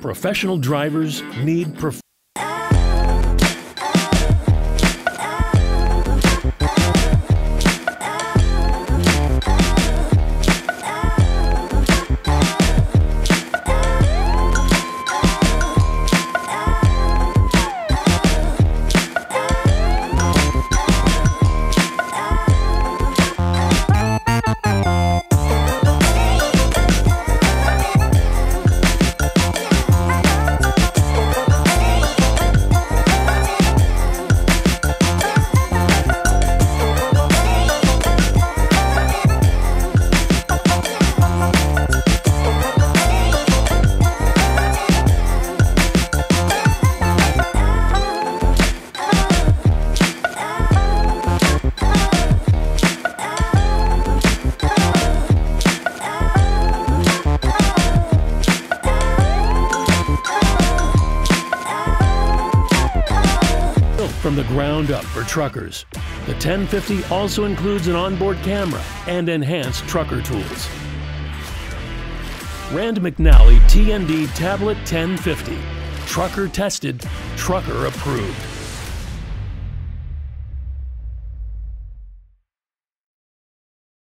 Professional drivers need from the ground up for truckers. The 1050 also includes an onboard camera and enhanced trucker tools. Rand McNally TND Tablet 1050. Trucker tested, trucker approved.